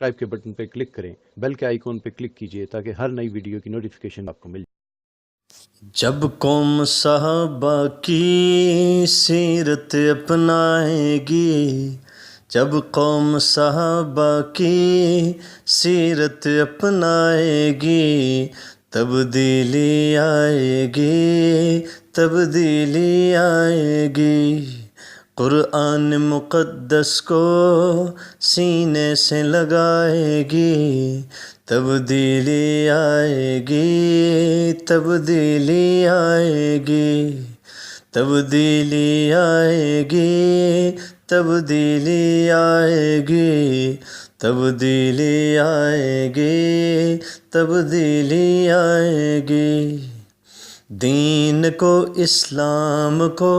Subscribe کے button پہ click کریں، بیل کے آئیکن پہ کلک کیجئے تاکہ ہر نئی ویڈیو کی نوٹیفیکیشن آپ کو مل جائے۔ جب قوم صحابہ کی سیرت اپنائے گی، جب قوم صحابہ کی سیرت اپنائے گی، تبدیلی آئے گی، تبدیلی آئے گی۔ قرآن مقدس کو سینے سے لگائے گی، تبدیلی آئے گی، تبدیلی آئے گی، تبدیلی آئے گی، تبدیلی آئے گی، تبدیلی آئے گی، تبدیلی آئے گی۔ دین کو، اسلام کو،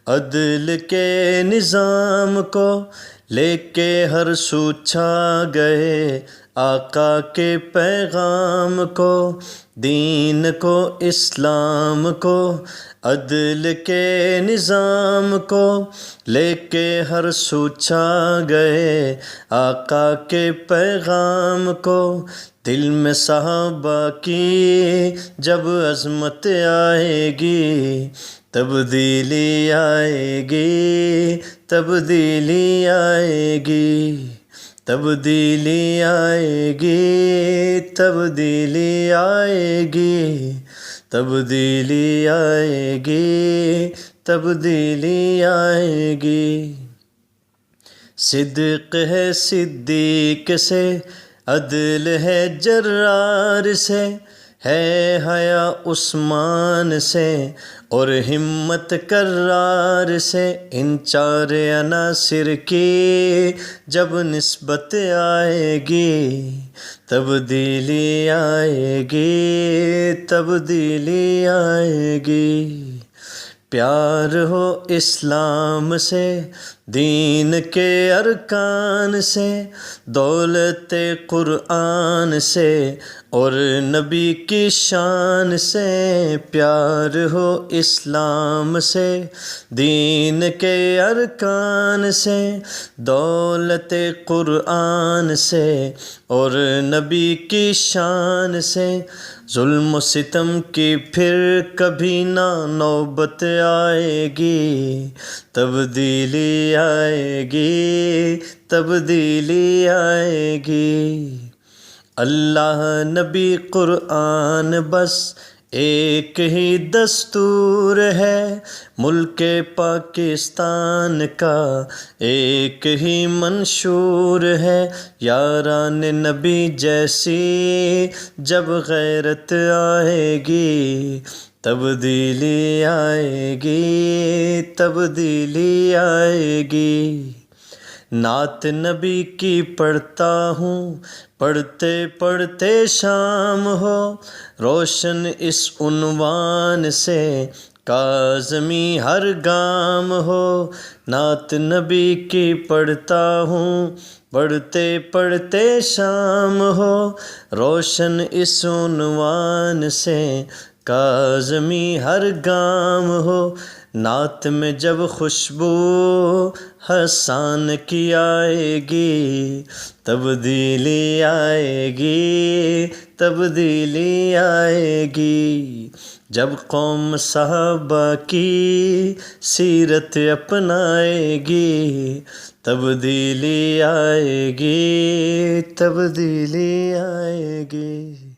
عدل کے نظام کو لے کے ہر سو چھا گئے، آقا کے پیغام کو۔ دین کو، اسلام کو، عدل کے نظام کو لے کے ہر سو چھا گئے، آقا کے پیغام کو۔ دل میں صحابہ کی جب عظمت آئے گی، تبدیلی آئے گی، تبدیلی آئے گی، تبدیلی آئے گی، تبدیلی آئے گی، تبدیلی آئے گی، تبدیلی آئے گی۔ صدق ہے صدیق سے، عدل ہے جرار سے، ہے حیا عثمان سے اور ہمت کرار سے۔ ان چار عناصر کی جب نسبت آئے گی، تبدیلی آئے گی، تبدیلی آئے گی۔ پیار ہو اسلام سے، دین کے ارکان سے، دولت قرآن سے اور نبی کی شان سے۔ پیار ہو اسلام سے، دین کے ارکان سے، دولت قرآن سے اور نبی کی شان سے۔ ظلم و ستم کی پھر کبھی نہ نوبت آئے گی، تبدیلی آئے گی، تبدیلی آئے گی۔ اللہ، نبی، قرآن بس ایک ہی دستور ہے، ملک پاکستان کا ایک ہی منشور ہے۔ یاران نبی جیسی جب غیرت آئے گی، تبدیلی آئے گی، تبدیلی آئے گی۔ نعت نبی کی پڑھتا ہوں، پڑھتے پڑھتے شام ہو، روشن اس عنوان سے کاظمی ہر گام ہو۔ نعت نبی کی پڑھتا ہوں، پڑھتے پڑھتے شام ہو، روشن اس عنوان سے کاظمی ہر گام ہو۔ نعت میں جب خوشبو حسان کی آئے گی، تبدیلی آئے گی، تبدیلی آئے گی۔ جب قوم صحابہ کی سیرت اپنائے گی، تبدیلی آئے گی، تبدیلی آئے گی۔